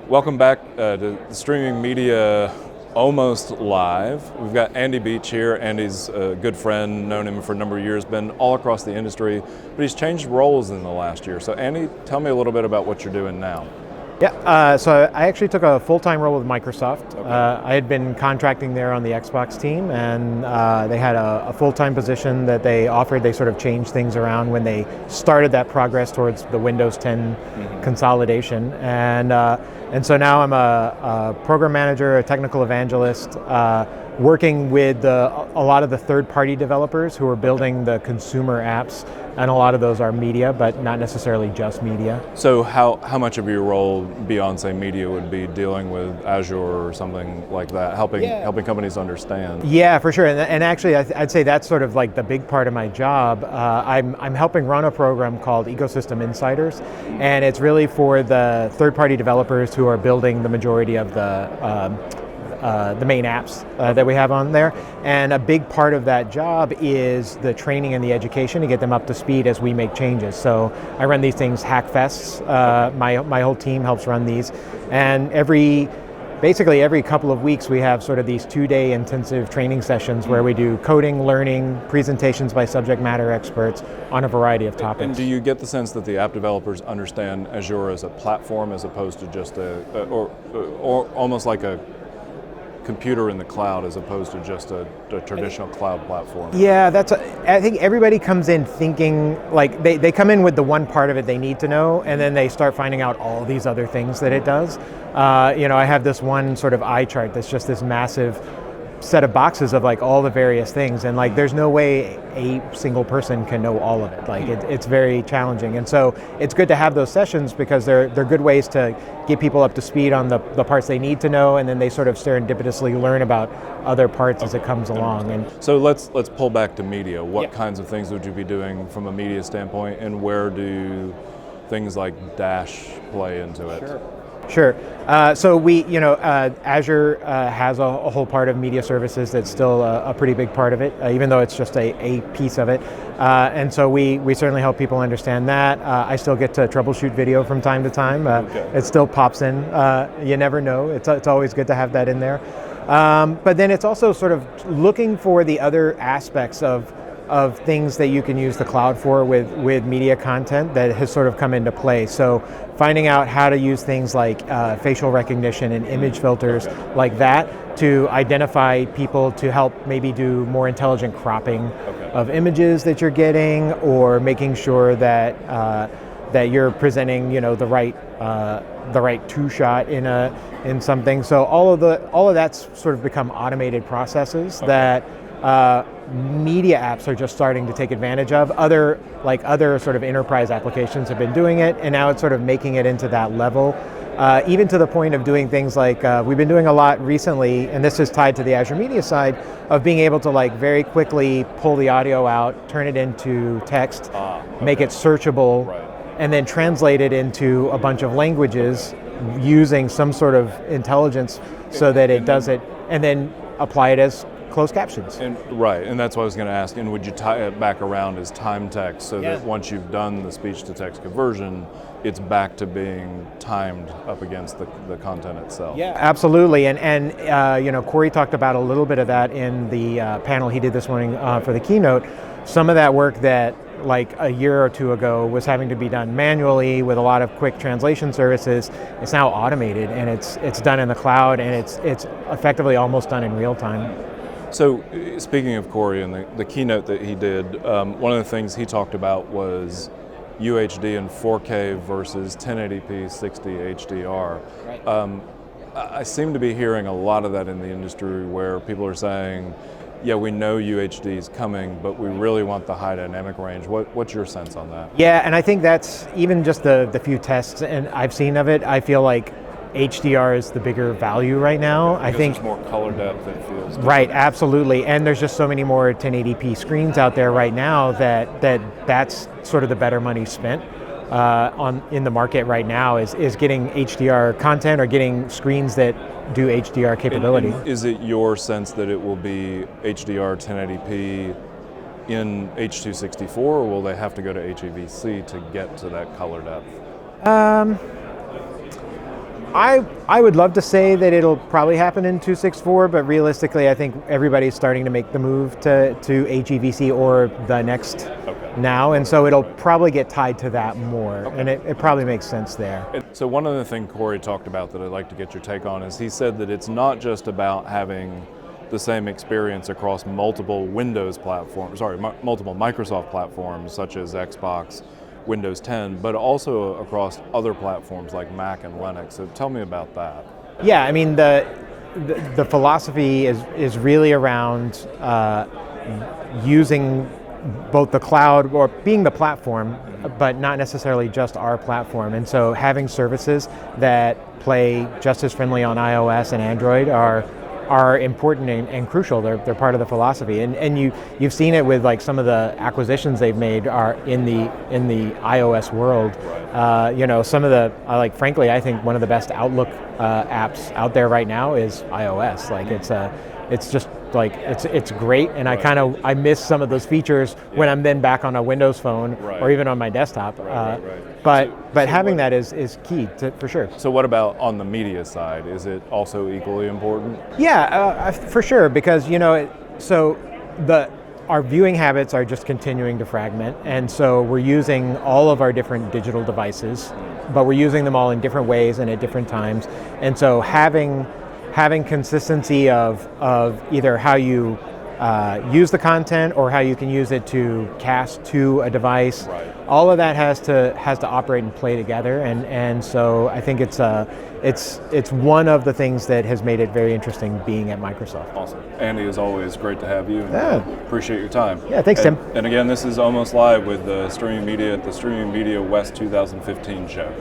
Welcome back to the Streaming Media Almost Live. We've got Andy Beach here. Andy's a good friend, known him for a number of years, been all across the industry, but he's changed roles in the last year. So Andy, tell me a little bit about what you're doing now. Yeah, so I actually took a full-time role with Microsoft. Okay. I had been contracting there on the Xbox team, and they had a full-time position that they offered. They sort of changed things around when they started that progress towards the Windows 10 consolidation. And so now I'm a program manager, a technical evangelist, working with a lot of the third-party developers who are building the consumer apps, and a lot of those are media, but not necessarily just media. So how much of your role beyond, say, media would be dealing with Azure or something like that, helping companies understand? Yeah, for sure. And actually, I'd say that's sort of like the big part of my job. I'm helping run a program called Ecosystem Insiders, and it's really for the third-party developers who are building the majority of the main apps that we have on there. And a big part of that job is the training and the education to get them up to speed as we make changes. So I run these things, hack fests. My whole team helps run these. And basically every couple of weeks we have sort of these 2-day intensive training sessions where we do coding, learning, presentations by subject matter experts on a variety of topics. And do you get the sense that the app developers understand Azure as a platform as opposed to just or almost like a computer in the cloud as opposed to just a traditional cloud platform? Yeah, I think everybody comes in thinking, like they come in with the one part of it they need to know, and then they start finding out all these other things that it does. I have this one sort of eye chart that's just this massive set of boxes of like all the various things, and like there's no way a single person can know all of it. Like it's very challenging, and so it's good to have those sessions because they're good ways to get people up to speed on the parts they need to know, and then they sort of serendipitously learn about other parts as it comes along. And so let's pull back to media. What kinds of things would you be doing from a media standpoint, and where do things like Dash play into it? Sure. So Azure has a whole part of media services that's still a pretty big part of it, even though it's just a piece of it. And so we certainly help people understand that. I still get to troubleshoot video from time to time. It still pops in. You never know. It's always good to have that in there. But then it's also sort of looking for the other aspects of things that you can use the cloud for with media content that has sort of come into play. So finding out how to use things like facial recognition and image filters like that to identify people to help maybe do more intelligent cropping of images that you're getting, or making sure that you're presenting the right two-shot in something. So all of that's sort of become automated processes that media apps are just starting to take advantage of. Other sort of enterprise applications have been doing it, and now it's sort of making it into that level, even to the point of doing things like we've been doing a lot recently, and this is tied to the Azure Media side, of being able to like very quickly pull the audio out, turn it into text, make it searchable, and then translate it into a bunch of languages using some sort of intelligence so that it does it, and then apply it as closed captions. And that's what I was going to ask. And would you tie it back around as time text so that once you've done the speech-to-text conversion, it's back to being timed up against the content itself? Yeah, absolutely. And Corey talked about a little bit of that in the panel he did this morning for the keynote. Some of that work that like a year or two ago was having to be done manually with a lot of quick translation services, it's now automated, and it's done in the cloud, and it's effectively almost done in real time. So speaking of Corey and the keynote that he did, one of the things he talked about was UHD and 4K versus 1080p 60 HDR. Right. I seem to be hearing a lot of that in the industry where people are saying, yeah, we know UHD is coming, but we really want the high dynamic range. What's your sense on that? Yeah, and I think that's even just the few tests and I've seen of it, I feel like HDR is the bigger value right now. I think there's more color depth, it feels different. Right, absolutely. And there's just so many more 1080p screens out there right now that's sort of the better money spent in the market right now is getting HDR content or getting screens that do HDR capability. And is it your sense that it will be HDR 1080p in H.264, or will they have to go to HEVC to get to that color depth? I would love to say that it'll probably happen in 2.6.4, but realistically, I think everybody's starting to make the move to HEVC or the next now, and so it'll probably get tied to that more, and it probably makes sense there. So one other thing Corey talked about that I'd like to get your take on is he said that it's not just about having the same experience across multiple Windows platforms, multiple Microsoft platforms such as Xbox, Windows 10, but also across other platforms like Mac and Linux. So tell me about that. Yeah, I mean the philosophy is really around using both the cloud or being the platform, but not necessarily just our platform. And so having services that play just as friendly on iOS and Android are important and crucial. They're part of the philosophy, and you've seen it with like some of the acquisitions they've made are in the iOS world. Some of the frankly, I think one of the best Outlook apps out there right now is iOS. Like it's just like it's great, and I miss some of those features when I'm then back on a Windows phone or even on my desktop. But having that is key for sure. So what about on the media side? Is it also equally important? Yeah, for sure, because our viewing habits are just continuing to fragment, and so we're using all of our different digital devices, but we're using them all in different ways and at different times, and so having consistency of either how you use the content or how you can use it to cast to a device. All of that has to operate and play together, and so I think it's one of the things that has made it very interesting being at Microsoft. Awesome. Andy, as always, great to have you, and appreciate your time. Yeah, thanks, Tim. And again, this is Almost Live with Streaming Media at the Streaming Media West 2015 show.